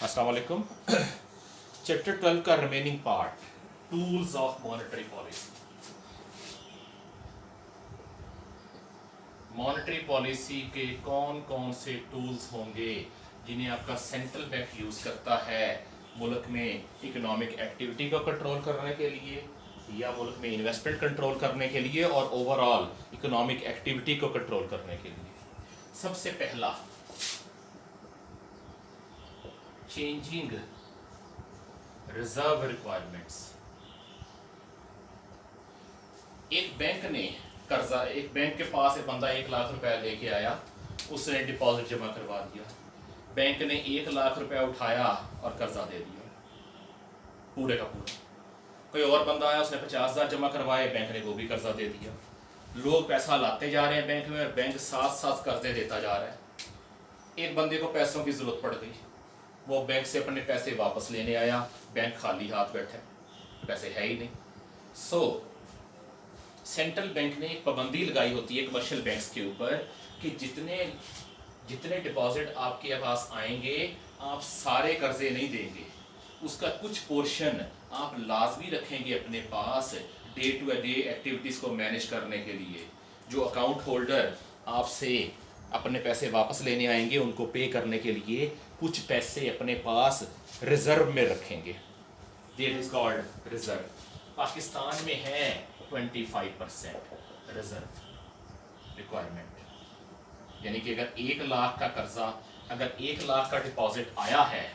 अस्सलाम वालेकुम। चैप्टर 12 का remaining part, tools of monetary policy. Monetary policy के कौन कौन से टूल्स होंगे जिन्हें आपका सेंट्रल बैंक यूज़ करता है मुल्क में इकोनॉमिक एक्टिविटी को कंट्रोल करने के लिए, या मुल्क में इन्वेस्टमेंट कंट्रोल करने के लिए, और ओवरऑल इकोनॉमिक एक्टिविटी को कंट्रोल करने के लिए। सबसे पहला, चेंजिंग रिजर्व रिक्वायरमेंट्स। एक बैंक के पास एक बंदा 1 लाख रुपया लेके आया, उसने डिपॉजिट जमा करवा दिया। बैंक ने 1 लाख रुपया उठाया और कर्जा दे दिया पूरे का पूरा। कोई और बंदा आया, उसने 50,000 जमा करवाए, बैंक ने वो भी कर्जा दे दिया। लोग पैसा लाते जा रहे हैं बैंक में और बैंक साथ साथ कर्जे देता जा रहा है। एक बंदे को पैसों की जरूरत पड़ गई, वो बैंक से अपने पैसे वापस लेने आया, बैंक खाली हाथ बैठा है, पैसे है ही नहीं। सेंट्रल बैंक ने एक पाबंदी लगाई होती है कमर्शियल बैंक्स के ऊपर कि जितने डिपॉजिट आपके पास आएंगे आप सारे कर्जे नहीं देंगे, उसका कुछ पोर्शन आप लाजमी रखेंगे अपने पास डे टू डे एक्टिविटीज़ को मैनेज करने के लिए। जो अकाउंट होल्डर आपसे अपने पैसे वापस लेने आएंगे उनको पे करने के लिए कुछ पैसे अपने पास रिजर्व में रखेंगे। That is called reserve. Pakistan में है 25% रिजर्व रिक्वायरमेंट, यानी कि अगर 1 लाख का कर्जा, अगर 1 लाख का डिपॉजिट आया है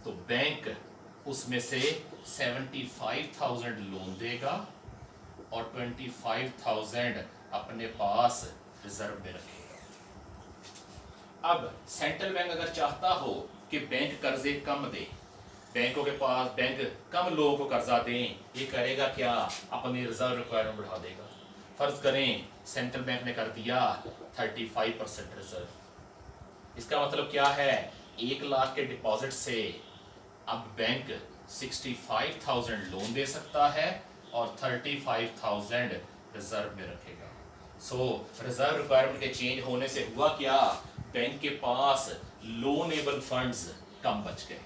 तो बैंक उसमें से 75,000 लोन देगा और 25,000 अपने पास रिजर्व में रखेगा। अब सेंट्रल बैंक अगर चाहता हो कि बैंक कर्जे कम दे, बैंक कम लोगों को कर्जा दें, ये करेगा क्या? अपनी रिजर्व रिक्वायरमेंट बढ़ा देगा। फर्ज करें सेंट्रल बैंक ने कर दिया 35% रिजर्व। इसका मतलब क्या है? 1 लाख के डिपॉजिट से अब बैंक 65,000 लोन दे सकता है और 35,000 रिजर्व में रखेगा। रिजर्व रिक्वायरमेंट के चेंज होने से हुआ क्या? बैंक के पास लोनेबल फंड्स कम बच गए।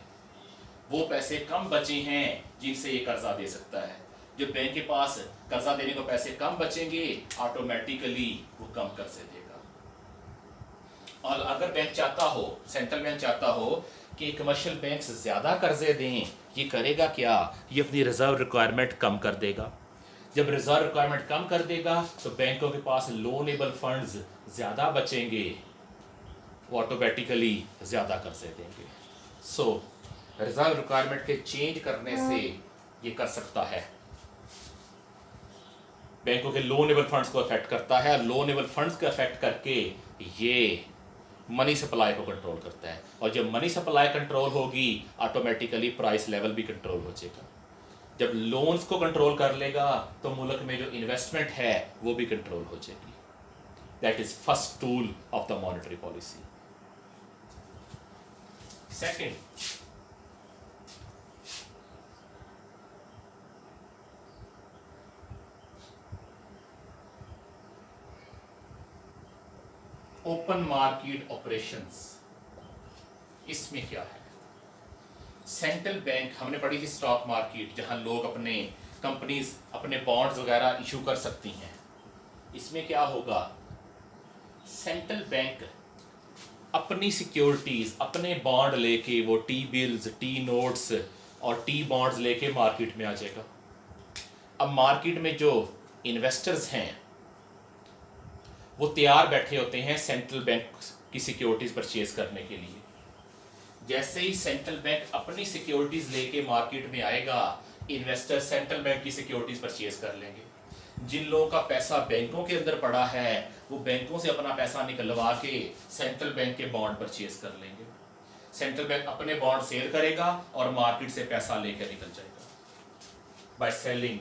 वो पैसे कम बचे हैं जिनसे ये कर्जा दे सकता है। जब बैंक के पास कर्जा देने को पैसे कम बचेंगे, ऑटोमेटिकली वो कम कर्जे देगा। और अगर बैंक चाहता हो, सेंट्रल बैंक चाहता हो कि कमर्शियल बैंक्स ज्यादा कर्जे दें, ये करेगा क्या? ये अपनी रिजर्व रिक्वायरमेंट कम कर देगा। जब रिजर्व रिक्वायरमेंट कम कर देगा तो बैंकों के पास लोनेबल फंड्स ज्यादा बचेंगे, वो ऑटोमेटिकली ज्यादा कर्जे देंगे। रिजर्व रिक्वायरमेंट के चेंज करने से ये कर सकता है, बैंकों के लोनेबल फंड्स को अफेक्ट करता है। लोनेबल फंड्स को अफेक्ट करके ये मनी सप्लाई को कंट्रोल करता है, और जब मनी सप्लाई कंट्रोल होगी ऑटोमेटिकली प्राइस लेवल भी कंट्रोल हो जाएगा। जब लोन्स को कंट्रोल कर लेगा तो मुल्क में जो इन्वेस्टमेंट है वो भी कंट्रोल हो जाएगी। That is first tool of the monetary policy. Second, open market operations. इसमें क्या है? सेंट्रल बैंक, हमने पढ़ी थी स्टॉक मार्केट, जहां लोग अपने कंपनीज अपने बॉन्ड्स वगैरह इशू कर सकती हैं। इसमें क्या होगा? सेंट्रल बैंक अपनी सिक्योरिटीज, अपने बॉन्ड लेके, वो टी बिल्स, टी नोट्स और टी बॉन्ड्स लेके मार्केट में आ जाएगा। अब मार्केट में जो इन्वेस्टर्स हैं वो तैयार बैठे होते हैं सेंट्रल बैंक की सिक्योरिटीज परचेज करने के लिए। जैसे ही सेंट्रल बैंक अपनी सिक्योरिटीज लेके मार्केट में आएगा, इन्वेस्टर सेंट्रल बैंक की सिक्योरिटीज परचेज कर लेंगे। जिन लोगों का पैसा बैंकों के अंदर पड़ा है वो बैंकों से अपना पैसा निकलवा के सेंट्रल बैंक के बॉन्ड परचेज कर लेंगे। सेंट्रल बैंक अपने बॉन्ड सेल करेगा और मार्केट से पैसा लेकर निकल जाएगा by selling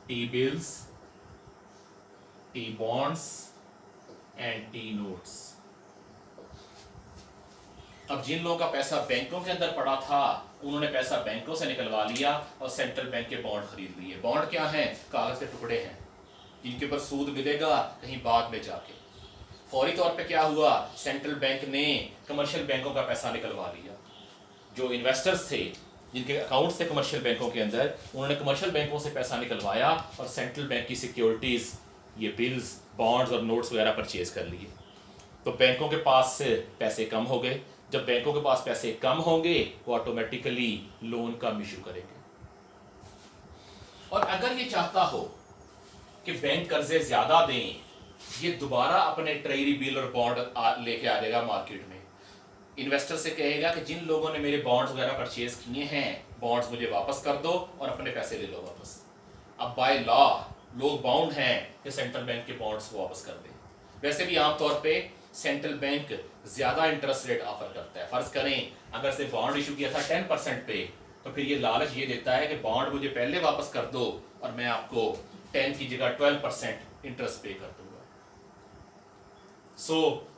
T bills, T bonds and T notes. अब जिन लोगों का पैसा बैंकों के अंदर पड़ा था उन्होंने पैसा बैंकों से निकलवा लिया और सेंट्रल बैंक के बॉन्ड खरीद लिए। बॉन्ड क्या है? कागज के टुकड़े हैं जिनके ऊपर सूद मिलेगा कहीं बाद में जाके। फौरी तौर पे क्या हुआ, सेंट्रल बैंक ने कमर्शियल बैंकों का पैसा निकलवा लिया। जो इन्वेस्टर्स थे जिनके अकाउंट्स थे कमर्शियल बैंकों के अंदर, उन्होंने कमर्शियल बैंकों से पैसा निकलवाया और सेंट्रल बैंक की सिक्योरिटीज़, ये बिल्स, बॉन्ड्स और नोट्स वगैरह परचेज कर लिए। तो बैंकों के पास से पैसे कम हो गए। जब बैंकों के पास पैसे कम होंगे वो ऑटोमेटिकली लोन कम इशू करेंगे। और अगर ये चाहता हो कि बैंक कर्जे ज्यादा दें, ये दोबारा अपने ट्रेजरी बिल और बॉन्ड लेके आ जाएगा मार्केट में। इन्वेस्टर से कहेगा कि जिन लोगों ने मेरे बॉन्ड्स वगैरह परचेज किए हैं, बॉन्ड्स मुझे वापस कर दो और अपने पैसे ले लो वापस। अब बाय लॉ लोग बाउंड हैं कि सेंट्रल बैंक के बॉन्ड्स को वापस कर दें। वैसे भी आमतौर पे सेंट्रल बैंक ज्यादा इंटरेस्ट रेट ऑफर करता है। फर्ज करें अगर से बॉन्ड इशू किया था 10% पे, तो फिर ये लालच ये देता है कि बॉन्ड मुझे पहले वापस कर दो और मैं आपको 10 की जगह 12% इंटरेस्ट पे कर दूंगा।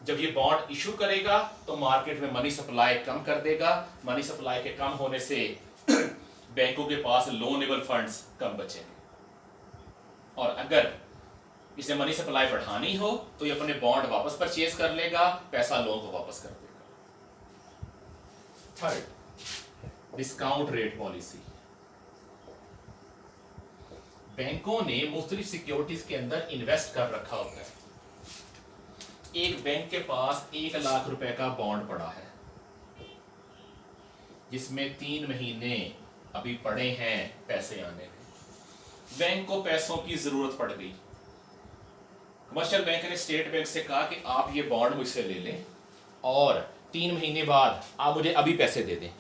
जब ये बॉन्ड इशू करेगा तो मार्केट में मनी सप्लाई कम कर देगा। मनी सप्लाई के कम होने से बैंकों के पास लोनेबल फंड्स कम बचेंगे। और अगर इसे मनी सप्लाई बढ़ानी हो तो ये अपने बॉन्ड वापस परचेज कर लेगा, पैसा लोन को वापस कर देगा। Third, discount rate policy. बैंकों ने मुख्तलिफ सिक्योरिटीज के अंदर इन्वेस्ट कर रखा होता है। एक बैंक के पास 1 लाख रुपए का बॉन्ड पड़ा है जिसमें 3 महीने अभी पड़े हैं पैसे आने में। बैंक को पैसों की जरूरत पड़ गई। कमर्शियल बैंक ने स्टेट बैंक से कहा कि आप ये बॉन्ड मुझसे ले लें और 3 महीने बाद आप मुझे अभी पैसे दे दें।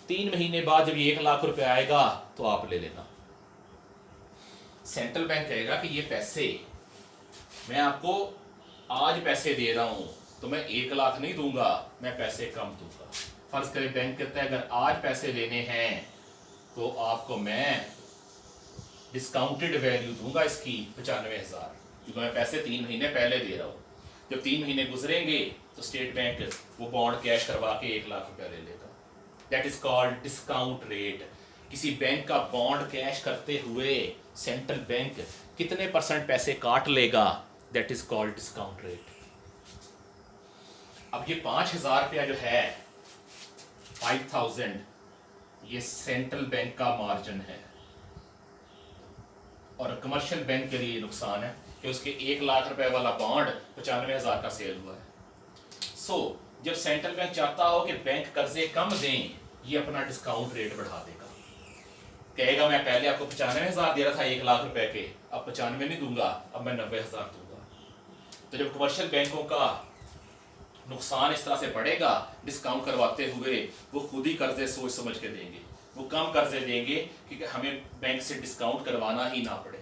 3 महीने बाद जब ये 1 लाख रुपए आएगा तो आप ले लेना। सेंट्रल बैंक कहेगा कि ये पैसे मैं आपको आज पैसे दे रहा हूं तो मैं 1 लाख नहीं दूंगा, मैं पैसे कम दूंगा। फर्ज करें बैंक कहता है अगर आज पैसे लेने हैं तो आपको मैं डिस्काउंटेड वैल्यू दूंगा इसकी 95,000, क्योंकि मैं पैसे 3 महीने पहले दे रहा हूं। जब 3 महीने गुजरेंगे तो स्टेट बैंक वो बॉन्ड कैश करवा के 1 लाख रुपया ले लेगा। That is called discount rate. किसी बैंक का बॉन्ड कैश करते हुए सेंट्रल बैंक कितने % पैसे काट लेगा, that is called discount rate. अब ये 5,000 रुपया जो है 5,000, ये सेंट्रल बैंक का मार्जिन है और कमर्शियल बैंक के लिए नुकसान है कि उसके 1 लाख रुपए वाला बॉन्ड 95,000 का सेल हुआ है। जब सेंट्रल बैंक चाहता हो कि बैंक कर्जे कम दें, ये अपना डिस्काउंट रेट बढ़ा देगा। कहेगा मैं पहले आपको 95,000 दे रहा था 1 लाख रुपए के, अब 95 नहीं दूंगा, अब मैं 90,000 दूंगा। तो जब कमर्शियल बैंकों का नुकसान इस तरह से बढ़ेगा डिस्काउंट करवाते हुए, वो खुद ही कर्जे सोच समझ के देंगे। वो कम कर्जे देंगे कि हमें बैंक से डिस्काउंट करवाना ही ना पड़े।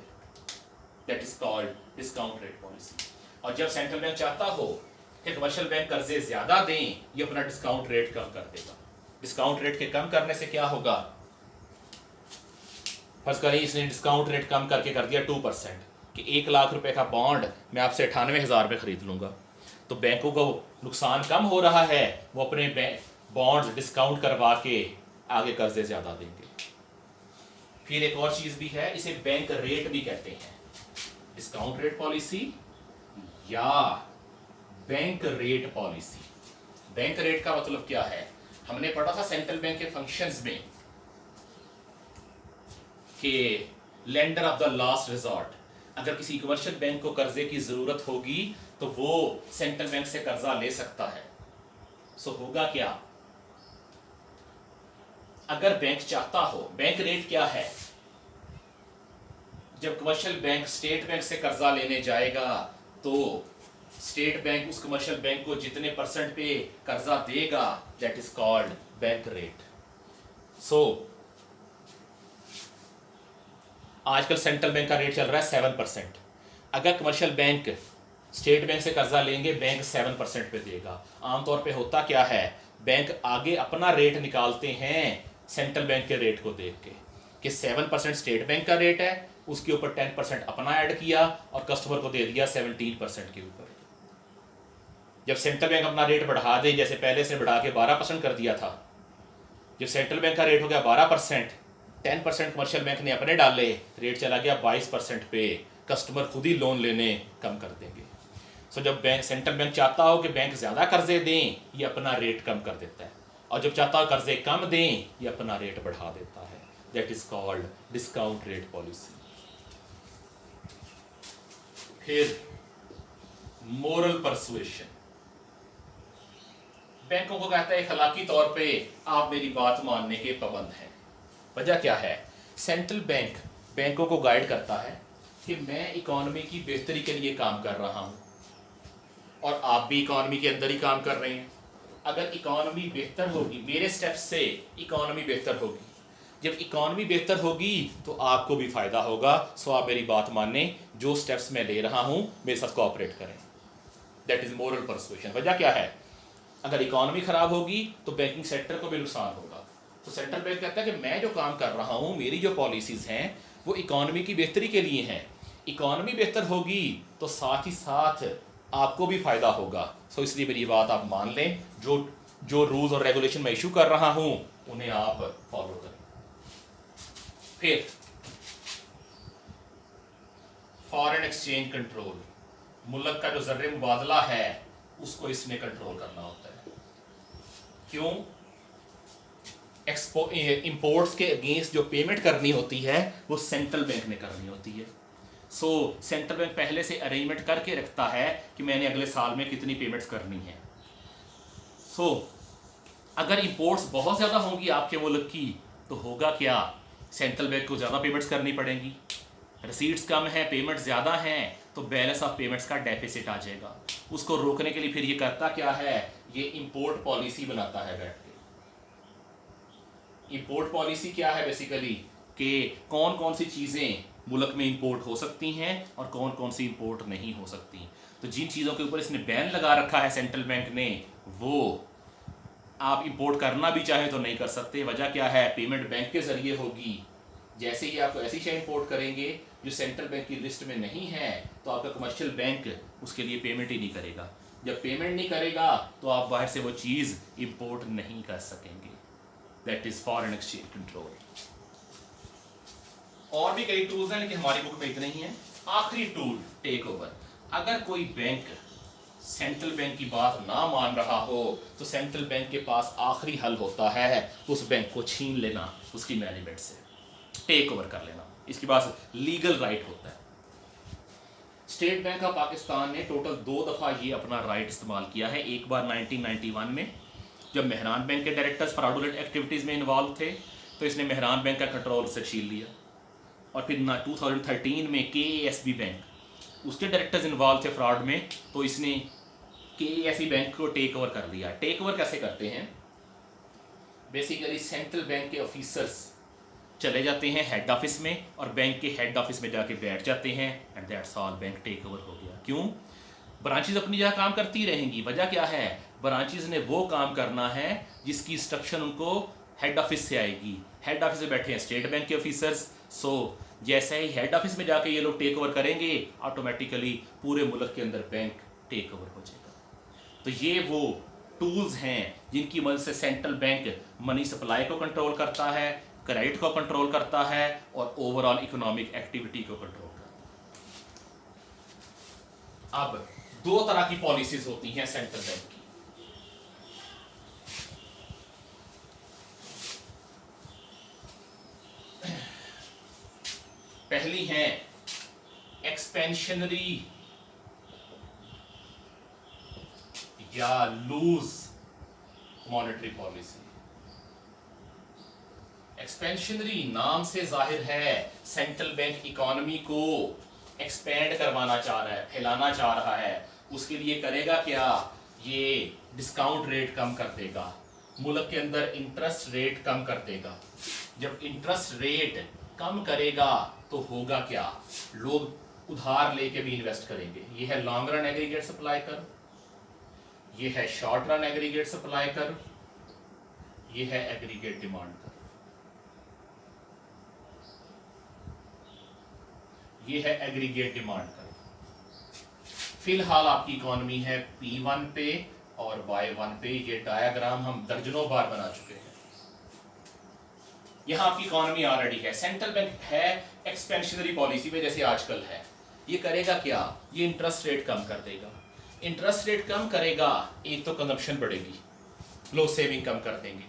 That is called discount rate policy. और जब सेंट्रल बैंक चाहता हो कि कमर्शियल बैंक कर्जे ज्यादा दें, ये अपना डिस्काउंट रेट कम कर देगा। डिस्काउंट रेट के कम करने से क्या होगा, फर्ज करें इसने डिस्काउंट रेट कम करके कर दिया 2% कि 1 लाख रुपए का बॉन्ड मैं आपसे 98,000 में खरीद लूंगा, तो बैंकों को नुकसान कम हो रहा है, वो अपने बॉन्ड्स डिस्काउंट करवा के आगे कर्जे ज्यादा देंगे। फिर एक और चीज भी है, इसे बैंक रेट भी कहते हैं। डिस्काउंट रेट पॉलिसी या bank rate policy. Bank rate का मतलब क्या है, हमने पढ़ा था सेंट्रल बैंक के फंक्शंस में कि lender of the last resort. अगर किसी कमर्शियल बैंक को कर्जे की जरूरत होगी तो वो सेंट्रल बैंक से कर्जा ले सकता है। होगा क्या, अगर बैंक चाहता हो, बैंक रेट क्या है, जब कमर्शियल बैंक स्टेट बैंक से कर्जा लेने जाएगा तो स्टेट बैंक उस कमर्शियल बैंक को जितने % पे कर्जा देगा, that is called bank rate. आजकल सेंट्रल बैंक का रेट चल रहा है 7%। अगर कमर्शियल बैंक स्टेट बैंक से कर्जा लेंगे, बैंक 7% पे देगा। आमतौर पे होता क्या है, बैंक आगे अपना रेट निकालते हैं सेंट्रल बैंक के रेट को देख के कि 7% स्टेट बैंक का रेट है, उसके ऊपर 10% अपना ऐड किया और कस्टमर को दे दिया 17% के ऊपर। जब सेंट्रल बैंक अपना रेट बढ़ा दे, जैसे पहले से बढ़ा के 12% कर दिया था, जब सेंट्रल बैंक का रेट हो गया 12%, 10% कमर्शियल बैंक ने अपने डाले, रेट चला गया 22% पे, कस्टमर खुद ही लोन लेने कम कर देंगे। सो जब बैंक सेंट्रल बैंक चाहता हो कि बैंक ज़्यादा कर्जे दें, ये अपना रेट कम कर देता है, और जब चाहता हो कर्जे कम दें, ये अपना रेट बढ़ा देता है। That is called discount rate policy. फिर मोरल परसुएशन, बैंकों को कहता है अखलाकी तौर पे आप मेरी बात मानने के पाबंद हैं। वजह क्या है? सेंट्रल बैंक बैंकों को गाइड करता है कि मैं इकोनॉमी की बेहतरी के लिए काम कर रहा हूं, और आप भी इकोनॉमी के अंदर ही काम कर रहे हैं। अगर इकोनॉमी बेहतर होगी, मेरे स्टेप्स से इकोनॉमी बेहतर होगी। जब इकोनॉमी बेहतर होगी तो आपको भी फायदा होगा। सो आप मेरी बात माने, जो स्टेप्स मैं ले रहा हूं मेरे साथ कोऑपरेट करें। That is moral persuasion. वजह क्या है? अगर इकोनॉमी खराब होगी तो बैंकिंग सेक्टर को भी नुकसान होगा। तो सेंट्रल बैंक कहता है कि मैं जो काम कर रहा हूं, मेरी जो पॉलिसीज हैं वो इकोनॉमी की बेहतरी के लिए हैं। इकोनॉमी बेहतर होगी तो साथ ही साथ आपको भी फायदा होगा। सो इसलिए मेरी बात आप मान लें, जो रूल्स और रेगुलेशन मैं इशू कर रहा हूं उन्हें आप फॉलो करें। फिर फॉरेन एक्सचेंज कंट्रोल, मुल्क का जो ज़र्रे मुबादला है उसको इसने कंट्रोल करना होता है। क्यों? इंपोर्ट्स के अगेंस्ट जो पेमेंट करनी होती है वो सेंट्रल बैंक ने करनी होती है। सो सेंट्रल बैंक पहले से अरेंजमेंट करके रखता है कि मैंने अगले साल में कितनी पेमेंट्स करनी है। सो अगर इंपोर्ट्स बहुत ज़्यादा होंगी आपके मुल्क की तो होगा क्या? सेंट्रल बैंक को ज़्यादा पेमेंट्स करनी पड़ेंगी। रिसीट्स कम है, पेमेंट्स ज़्यादा हैं, तो बैलेंस ऑफ पेमेंट्स का डेफिसिट आ जाएगा। उसको रोकने के लिए फिर ये करता क्या है? ये इंपोर्ट पॉलिसी बनाता है बैठ के। इंपोर्ट पॉलिसी क्या है? बेसिकली कि कौन कौन सी चीज़ें मुल्क में इंपोर्ट हो सकती हैं और कौन कौन सी इंपोर्ट नहीं हो सकती। तो जिन चीज़ों के ऊपर इसने बैन लगा रखा है सेंट्रल बैंक ने, वो आप इंपोर्ट करना भी चाहे तो नहीं कर सकते। वजह क्या है? पेमेंट बैंक के ज़रिए होगी। जैसे ही आपको ऐसी शेयर इंपोर्ट करेंगे जो सेंट्रल बैंक की लिस्ट में नहीं है, तो आपका कमर्शियल बैंक उसके लिए पेमेंट ही नहीं करेगा। जब पेमेंट नहीं करेगा तो आप बाहर से वो चीज़ इंपोर्ट नहीं कर सकेंगे। That is foreign exchange control. और भी कई टूल्स हैं लेकिन हमारी बुक में इतने ही हैं। आखिरी टूल, टेक ओवर। अगर कोई बैंक सेंट्रल बैंक की बात ना मान रहा हो तो सेंट्रल बैंक के पास आखिरी हल होता है उस बैंक को छीन लेना, उसकी मैनेजमेंट से टेक ओवर कर लेना। इसके पास लीगल राइट होता है। स्टेट बैंक ऑफ पाकिस्तान ने टोटल 2 दफ़ा ये अपना राइट इस्तेमाल किया है। एक बार 1991 में जब मेहरान बैंक के डायरेक्टर्स फ्रॉडुलेंट एक्टिविटीज़ में इन्वॉल्व थे तो इसने मेहरान बैंक का कंट्रोल से छीन लिया। और फिर 2013 में KASB बैंक, उसके डायरेक्टर्स इन्वॉल्व थे फ्रॉड में, तो इसने KASB बैंक को टेक ओवर कर लिया। टेक ओवर कैसे करते हैं? बेसिकली सेंट्रल बैंक के ऑफिसर्स चले जाते हैं हेड ऑफिस में और बैंक के हेड ऑफिस में जाके बैठ जाते हैं and that's all, bank take over हो गया। क्यों? ब्रांचेज अपनी जगह काम करती रहेंगी। वजह क्या है? ब्रांचेज ने वो काम करना है जिसकी इंस्ट्रक्शन उनको हेड ऑफिस से आएगी। हेड ऑफिस में बैठे हैं स्टेट बैंक के ऑफिसर्स। सो जैसे ही हेड ऑफिस में जाके ये लोग टेक ओवर करेंगे, ऑटोमेटिकली पूरे मुल्क के अंदर बैंक टेक ओवर हो जाएगा। तो ये वो टूल्स हैं जिनकी मदद से सेंट्रल बैंक मनी सप्लाई को कंट्रोल करता है, क्रेडिट को कंट्रोल करता है और ओवरऑल इकोनॉमिक एक्टिविटी को कंट्रोल करता है। अब 2 तरह की पॉलिसीज होती हैं सेंट्रल बैंक की। पहली है एक्सपेंशनरी या लूज मॉनेटरी पॉलिसी। एक्सपेंशनरी नाम से जाहिर है सेंट्रल बैंक इकोनॉमी को एक्सपेंड करवाना चाह रहा है, फैलाना चाह रहा है। उसके लिए करेगा क्या? ये डिस्काउंट रेट कम कर देगा, मुल्क के अंदर इंटरेस्ट रेट कम कर देगा। जब इंटरेस्ट रेट कम करेगा तो होगा क्या? लोग उधार लेके भी इन्वेस्ट करेंगे। ये है लॉन्ग रन एग्रीगेट सप्लाई कर, ये है शॉर्ट रन एग्रीगेट सप्लाई कर, ये है एग्रीगेट डिमांड कर, ये है एग्रीगेट डिमांड कर। फिलहाल आपकी इकोनॉमी है P1 पे और Y1 पे। ये डायग्राम हम दर्जनों बार बना चुके हैं। यहां आपकी इकोनॉमी ऑलरेडी है, सेंट्रल बैंक है एक्सपेंशनरी पॉलिसी पे जैसे आजकल है। ये करेगा क्या? ये इंटरेस्ट रेट कम कर देगा। इंटरेस्ट रेट कम करेगा, एक तो कंजप्शन बढ़ेगी, लोग सेविंग कम कर देंगे।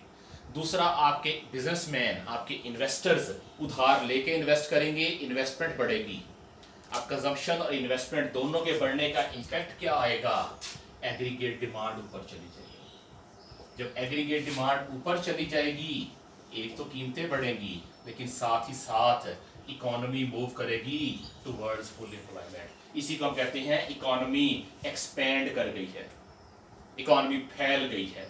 दूसरा, आपके बिजनेसमैन, आपके इन्वेस्टर्स उधार लेके इन्वेस्ट करेंगे, इन्वेस्टमेंट बढ़ेगी। अब कंजम्पशन और इन्वेस्टमेंट दोनों के बढ़ने का इम्पैक्ट क्या आएगा? एग्रीगेट डिमांड ऊपर चली जाएगी। जब एग्रीगेट डिमांड ऊपर चली जाएगी, एक तो कीमतें बढ़ेंगी, लेकिन साथ ही साथ इकोनॉमी मूव करेगी टुवर्ड्स फुल एम्प्लॉयमेंट। इसी को हम कहते हैं इकोनॉमी एक्सपेंड कर गई है, इकोनॉमी फैल गई है।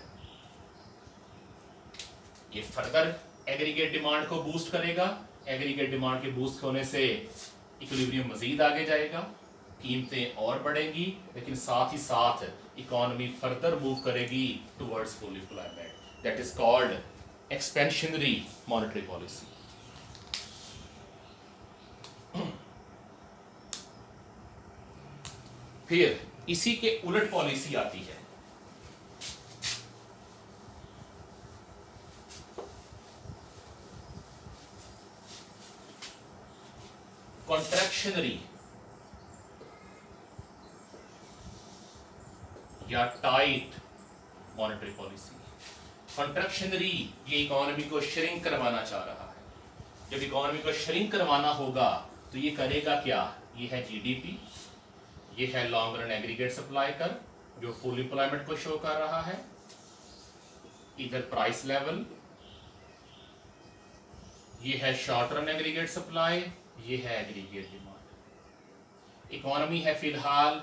ये फर्दर एग्रीगेट डिमांड को बूस्ट करेगा। एग्रीगेट डिमांड के बूस्ट होने से इक्विलिब्रियम मजीद आगे जाएगा, कीमतें और बढ़ेंगी, लेकिन साथ ही साथ इकोनॉमी फर्दर मूव करेगी towards full employment. That is called expansionary monetary policy. फिर इसी के उलट पॉलिसी आती है कॉन्ट्रैक्शनरी या टाइट मॉनेटरी पॉलिसी। कॉन्ट्रैक्शनरी, ये इकोनॉमी को श्रिंक करवाना चाह रहा है। जब इकोनॉमी को श्रिंक करवाना होगा तो ये करेगा क्या? ये है जीडीपी, ये है लॉन्ग रन एग्रीगेट सप्लाई कर जो फुल एम्प्लॉयमेंट को शो कर रहा है, इधर प्राइस लेवल, ये है शॉर्ट रन एग्रीगेट सप्लाई, ये है एग्रीगेट डिमांड। इकोनॉमी है फिलहाल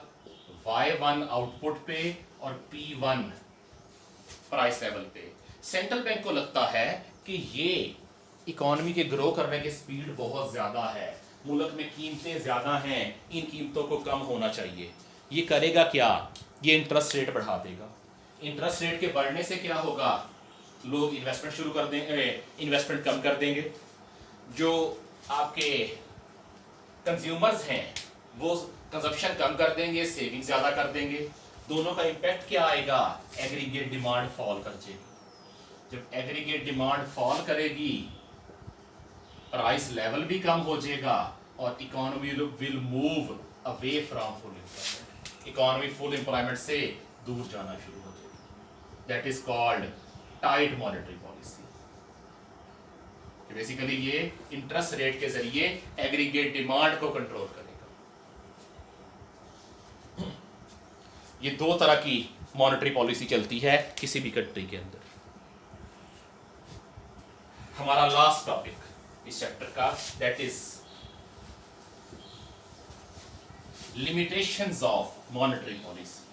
Y1 आउटपुट पे और P1 प्राइस लेवल पे। सेंट्रल बैंक को लगता है कि ये इकोनॉमी के ग्रो करने की स्पीड बहुत ज्यादा है, मुल्क में कीमतें ज्यादा हैं, इन कीमतों को कम होना चाहिए। ये करेगा क्या? ये इंटरेस्ट रेट बढ़ा देगा। इंटरेस्ट रेट के बढ़ने से क्या होगा? लोग इन्वेस्टमेंट शुरू कर देंगे, इन्वेस्टमेंट कम कर देंगे। जो आपके कंज्यूमर्स हैं वो कंजप्शन कम कर देंगे, सेविंग ज्यादा कर देंगे। दोनों का इम्पैक्ट क्या आएगा? एग्रीगेट डिमांड फॉल कर जाएगी। जब एग्रीगेट डिमांड फॉल करेगी, प्राइस लेवल भी कम हो जाएगा और economy will move away from full employment. Economy full employment से दूर जाना शुरू हो जाएगी। That is called tight monetary policy. Basically ये इंटरेस्ट रेट के जरिए एग्रीगेट डिमांड को कंट्रोल करेगा। ये दो तरह की मॉनेटरी पॉलिसी चलती है किसी भी कंट्री के अंदर। हमारा लास्ट टॉपिक इस चैप्टर का, that is limitations of monetary policy.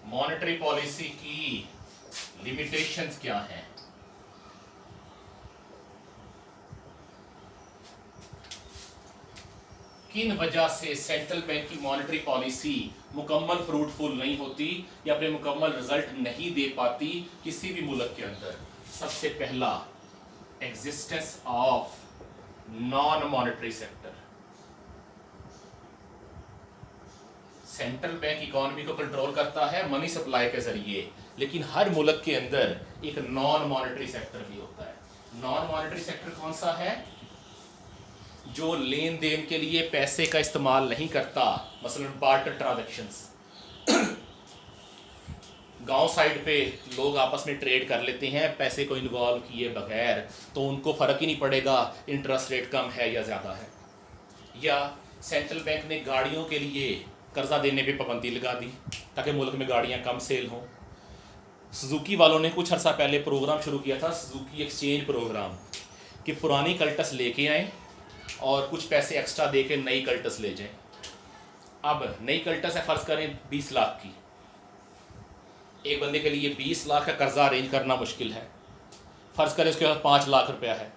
Monetary policy की लिमिटेशंस क्या हैं? किन वजह से सेंट्रल बैंक की मॉनेटरी पॉलिसी मुकम्मल फ्रूटफुल नहीं होती या अपने मुकम्मल रिजल्ट नहीं दे पाती किसी भी मुल्क के अंदर? सबसे पहला, existence of non monetary sector. Central bank economy को कंट्रोल करता है मनी सप्लाई के जरिए, लेकिन हर मुल्क के अंदर एक नॉन मॉनेटरी सेक्टर भी होता है। नॉन मॉनेटरी सेक्टर कौन सा है? जो लेन देन के लिए पैसे का इस्तेमाल नहीं करता, मसलन बार्टर ट्रांजैक्शंस। गांव साइड पे लोग आपस में ट्रेड कर लेते हैं पैसे को इन्वॉल्व किए बगैर, तो उनको फ़र्क ही नहीं पड़ेगा इंटरेस्ट रेट कम है या ज़्यादा है। या सेंट्रल बैंक ने गाड़ियों के लिए कर्जा देने पे पाबंदी लगा दी ताकि मुल्क में गाड़ियां कम सेल हों। सुजुकी वालों ने कुछ अर्सा पहले प्रोग्राम शुरू किया था, सुजुकी एक्सचेंज प्रोग्राम, कि पुरानी कल्टस लेके आएँ और कुछ पैसे एक्स्ट्रा दे के नई कल्टस ले जाएं। अब नई कल्टस है फ़र्ज़ करें 20 लाख की, एक बंदे के लिए 20 लाख का कर्जा अरेंज करना मुश्किल है। फ़र्ज़ करें उसके पास 5 लाख रुपया है।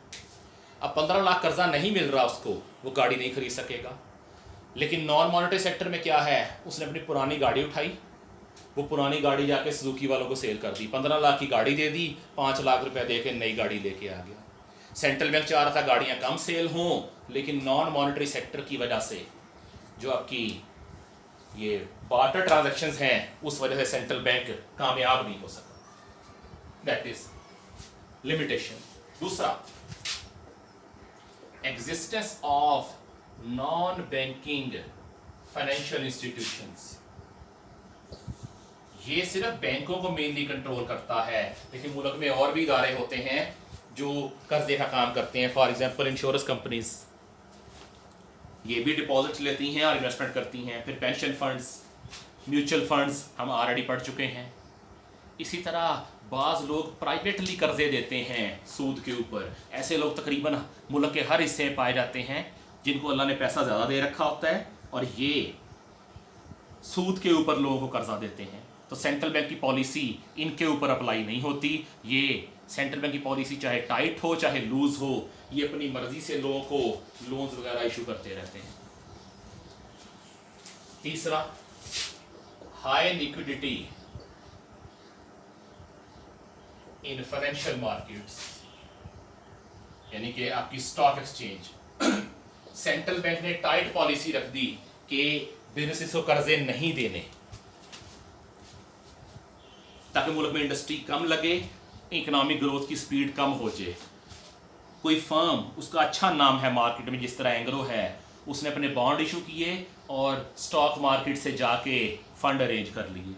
अब 15 लाख कर्जा नहीं मिल रहा उसको, वो गाड़ी नहीं खरीद सकेगा। लेकिन नॉन मॉनेटरी सेक्टर में क्या है? उसने अपनी पुरानी गाड़ी उठाई, वो पुरानी गाड़ी जाके सुजुकी वालों को सेल कर दी, 15 लाख की गाड़ी दे दी, 5 लाख रुपया दे के नई गाड़ी लेके आ गया। सेंट्रल बैंक चाह रहा था गाड़ियाँ कम सेल हों, लेकिन नॉन मॉनेटरी सेक्टर की वजह से जो आपकी ये बार्टर ट्रांजैक्शंस हैं, उस वजह से सेंट्रल बैंक कामयाब नहीं हो सका। That is limitation. दूसरा, existence of non banking financial institutions, ये सिर्फ बैंकों को मेनली कंट्रोल करता है, लेकिन मुल्क में और भी इदारे होते हैं जो कर्जे का काम करते हैं। फॉर एग्जांपल इंश्योरेंस कंपनीज, ये भी डिपॉजिट लेती हैं और इन्वेस्टमेंट करती हैं। फिर पेंशन फंड्स, म्यूचुअल फंड्स हम ऑलरेडी पढ़ चुके हैं। इसी तरह बाज़ लोग प्राइवेटली कर्जे देते हैं सूद के ऊपर। ऐसे लोग तकरीबन मुल्क के हर हिस्से में पाए जाते हैं जिनको अल्लाह ने पैसा ज़्यादा दे रखा होता है और ये सूद के ऊपर लोगों को कर्जा देते हैं। तो सेंट्रल बैंक की पॉलिसी इनके ऊपर अप्लाई नहीं होती। ये सेंट्रल बैंक की पॉलिसी चाहे टाइट हो चाहे लूज हो, ये अपनी मर्जी से लोगों को लोन्स वगैरह इशू करते रहते हैं। तीसरा, high liquidity in financial markets, यानी कि आपकी स्टॉक एक्सचेंज। सेंट्रल बैंक ने टाइट पॉलिसी रख दी कि बिजनेसेस को कर्जे नहीं देने, ताकि मुल्क में इंडस्ट्री कम लगे, इकोनॉमिक ग्रोथ की स्पीड कम हो जाए। कोई फर्म, उसका अच्छा नाम है मार्केट में, जिस तरह एंग्रो है, उसने अपने बॉन्ड इशू किए और स्टॉक मार्केट से जाके फंड अरेंज कर लिए।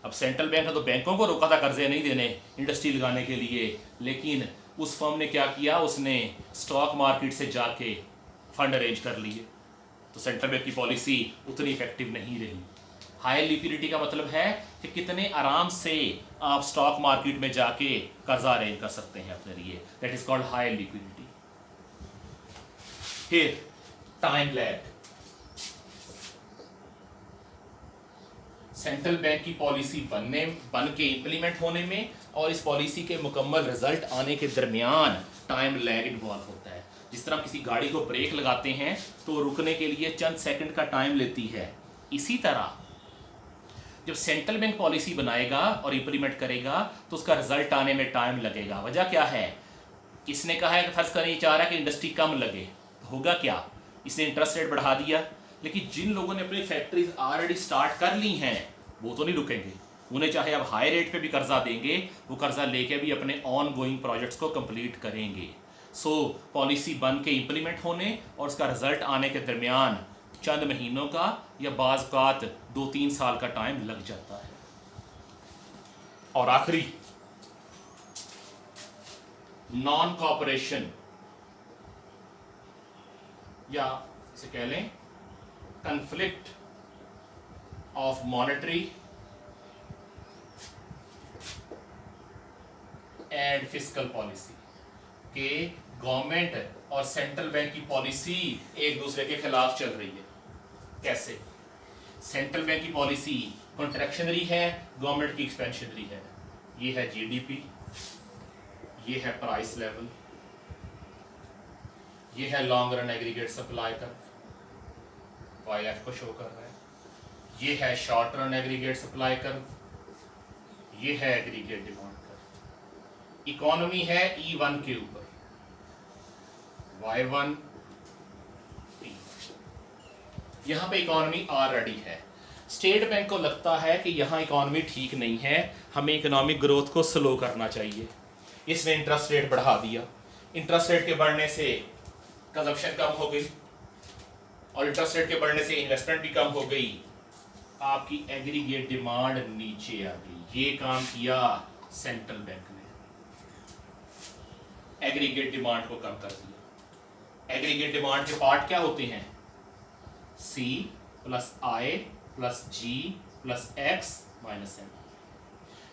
अब सेंट्रल बैंक ने तो बैंकों को रोका था कर्जे नहीं देने इंडस्ट्री लगाने के लिए, लेकिन उस फर्म ने क्या किया, उसने स्टॉक मार्केट से जाके फंड अरेंज कर लिए। तो सेंट्रल बैंक की पॉलिसी उतनी इफेक्टिव नहीं रही। हाई लिक्विडिटी का मतलब है कि कितने आराम से आप स्टॉक मार्केट में जाके कर्जा अरेंज कर सकते हैं अपने लिए, that is called high liquidity. फिर टाइम लैग, सेंट्रल बैंक की पॉलिसी बन के इंप्लीमेंट होने में और इस पॉलिसी के मुकम्मल रिजल्ट आने के दरमियान टाइम लैग इन्वॉल्व होता है। जिस तरह किसी गाड़ी को ब्रेक लगाते हैं तो रुकने के लिए चंद सेकंड का टाइम लेती है, इसी तरह जब सेंट्रल बैंक पॉलिसी बनाएगा और इंप्लीमेंट करेगा तो उसका रिजल्ट आने में टाइम लगेगा। वजह क्या है, इसने कहा है कि फर्ज करें चाह रहा है कि इंडस्ट्री कम लगे, तो होगा क्या, इसने इंटरेस्ट रेट बढ़ा दिया, लेकिन जिन लोगों ने अपनी फैक्ट्रीज ऑलरेडी स्टार्ट कर ली हैं वो तो नहीं रुकेंगे। उन्हें चाहे अब हाई रेट पे भी कर्जा देंगे, वो कर्जा लेके भी अपने ऑन गोइंग प्रोजेक्ट्स को कंप्लीट करेंगे। सो पॉलिसी बन के इंप्लीमेंट होने और उसका रिजल्ट आने के दरमियान चंद महीनों का या बाज़ 2-3 साल का टाइम लग जाता है। और आखिरी, नॉन कॉपरेशन, या इसे कह लें conflict of monetary and fiscal policy, के गवर्नमेंट और सेंट्रल बैंक की पॉलिसी एक दूसरे के खिलाफ चल रही है। कैसे? सेंट्रल बैंक की पॉलिसी कॉन्ट्रैक्शनरी है, गवर्नमेंट की एक्सपेंशनरी है। ये है जीडीपी, ये है प्राइस लेवल, ये है long run aggregate supply curve, YF को शो कर रहा है, ये है short run aggregate supply curve, ये है एग्रीगेट डिमांड कर्व। इकोनॉमी है E1 के ऊपर, Y1 यहाँ पे इकोनॉमी ऑलरेडी है। स्टेट बैंक को लगता है कि यहाँ इकोनॉमी ठीक नहीं है, हमें इकोनॉमिक ग्रोथ को स्लो करना चाहिए, इसने इंटरेस्ट रेट बढ़ा दिया। इंटरेस्ट रेट के बढ़ने से कंजप्शन कम हो गई और इंटरेस्ट रेट के बढ़ने से इन्वेस्टमेंट भी कम हो गई, आपकी एग्रीगेट डिमांड नीचे आ गई। ये काम किया सेंट्रल बैंक ने, एग्रीगेट डिमांड को कम कर दिया। एग्रीगेट डिमांड के पार्ट क्या होते हैं? C + I + G + X - M।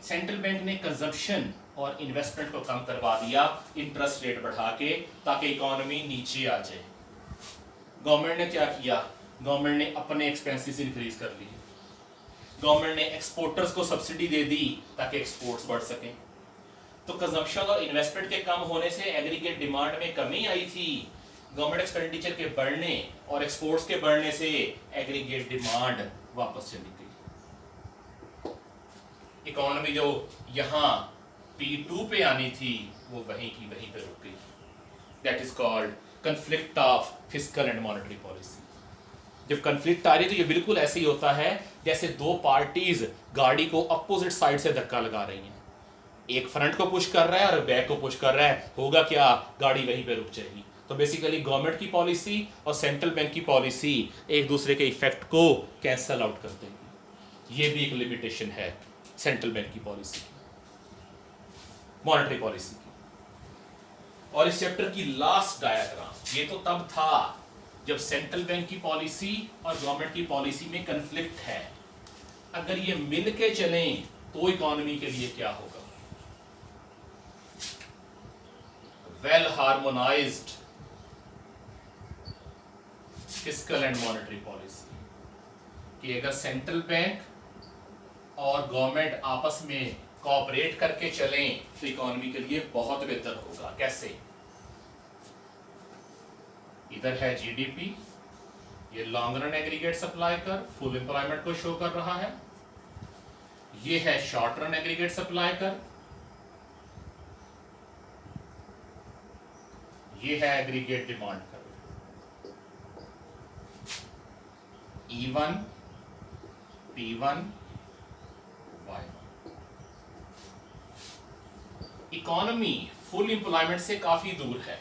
Central bank ने कंजप्शन और इन्वेस्टमेंट को कम करवा दिया इंटरेस्ट रेट बढ़ा के, ताकि इकोनॉमी नीचे आ जाए। गवर्नमेंट ने क्या किया? गवर्नमेंट ने अपने एक्सपेंसेस इंक्रीज कर लिए, गवर्नमेंट ने एक्सपोर्टर्स को सब्सिडी दे दी ताकि एक्सपोर्ट्स बढ़ सकें। तो कंजम्पशन और इन्वेस्टमेंट के कम होने से एग्रीगेट डिमांड में कमी आई थी, गवर्नमेंट एक्सपेंडिचर के बढ़ने और एक्सपोर्ट्स के बढ़ने से एग्रीगेट डिमांड वापस चली गई। इकोनॉमी जो यहाँ P2 पे आनी थी वो वहीं की वहीं पे रुक गई। That is called conflict of fiscal and monetary policy. जब कन्फ्लिक्ट आ रही है तो ये बिल्कुल ऐसे ही होता है जैसे दो पार्टीज गाड़ी को अपोजिट साइड से धक्का लगा रही हैं, एक फ्रंट को पुश कर रहा है और बैक को पुश कर रहा है, होगा क्या? गाड़ी वहीं पे रुक जाएगी। तो बेसिकली गवर्नमेंट की पॉलिसी और सेंट्रल बैंक की पॉलिसी एक दूसरे के इफेक्ट को कैंसल आउट कर देंगी। ये भी एक लिमिटेशन है सेंट्रल बैंक की पॉलिसी की, मॉनेटरी पॉलिसी की। और इस चैप्टर की लास्ट डायग्राम, ये तो तब था जब सेंट्रल बैंक की पॉलिसी और गवर्नमेंट की पॉलिसी में कन्फ्लिक्ट है। अगर ये मिल के चलें तो इकोनॉमी के लिए क्या होगा। Well harmonised fiscal and monetary policy, कि अगर सेंट्रल बैंक और गवर्नमेंट आपस में कोऑपरेट करके चलें तो इकोनॉमी के लिए बहुत बेहतर होगा। कैसे? इधर है जीडीपी, ये लॉन्ग रन एग्रीगेट सप्लाई कर फुल एम्प्लॉयमेंट को शो कर रहा है। ये है शॉर्ट रन एग्रीगेट सप्लाई कर, ये है एग्रीगेट डिमांड कर। E1, P1, Y1। Economy full employment से काफी दूर है।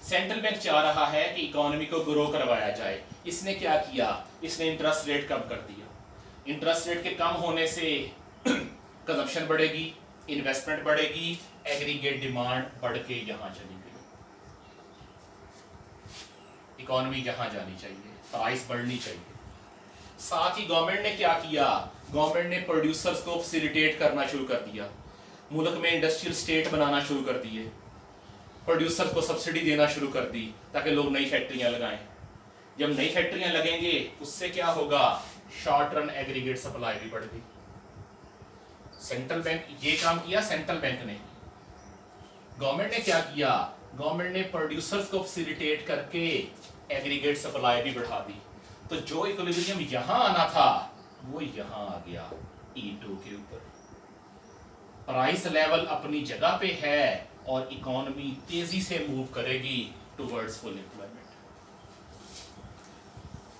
सेंट्रल बैंक चाह रहा है कि इकोनॉमी को ग्रो करवाया जाए। इसने क्या किया? इसने इंटरेस्ट रेट कम कर दिया। इंटरेस्ट रेट के कम होने से कंजप्शन बढ़ेगी, इन्वेस्टमेंट बढ़ेगी, एग्रीगेट डिमांड बढ़ के यहां चली गई। इकोनॉमी यहां जानी चाहिए, प्राइस बढ़नी चाहिए। साथ ही गवर्नमेंट ने क्या किया? गवर्नमेंट ने प्रोड्यूसर्स को फैसिलिटेट करना शुरू कर दिया, मुल्क में इंडस्ट्रियल स्टेट बनाना शुरू कर दिए, प्रोड्यूसर्स को सब्सिडी देना शुरू कर दी ताकि लोग नई फैक्ट्रियां लगाएं। जब नई फैक्ट्रियां लगेंगे उससे क्या होगा? शॉर्ट रन एग्रीगेट सप्लाई भी बढ़ गई। सेंट्रल बैंक ये काम किया, सेंट्रल बैंक ने। गवर्नमेंट ने क्या किया? गवर्नमेंट ने प्रोड्यूसर्स को फैसिलिटेट करके एग्रीगेट सप्लाई भी बढ़ा दी। तो जो इक्विलिब्रियम यहां आना था वो यहां आ गया E2 के ऊपर। प्राइस लेवल अपनी जगह पे है और इकोनॉमी तेजी से मूव करेगी towards full employment.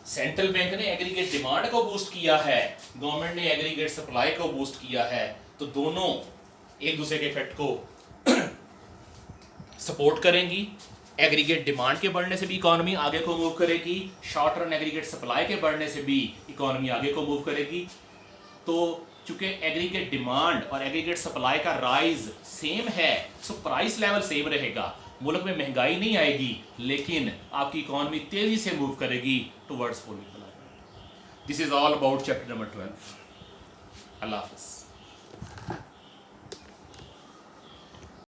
Central bank ने एग्रीगेट डिमांड को बूस्ट किया है, गवर्नमेंट ने एग्रीगेट सप्लाई को बूस्ट किया है। तो दोनों एक दूसरे के इफेक्ट को सपोर्ट करेंगी। एग्रीगेट डिमांड के बढ़ने से भी इकोनॉमी आगे को मूव करेगी, शॉर्ट रन एग्रीगेट सप्लाई के बढ़ने से भी इकोनॉमी आगे को मूव करेगी। तो चूंकि एग्रीगेट डिमांड और एग्रीगेट सप्लाई का राइज सेम है, सो प्राइस लेवल सेम रहेगा। मुल्क में महंगाई नहीं आएगी, लेकिन आपकी इकोनॉमी तेजी से मूव करेगी towards full employment. This is all about chapter number 12। अल्लाह हाफ़िज़।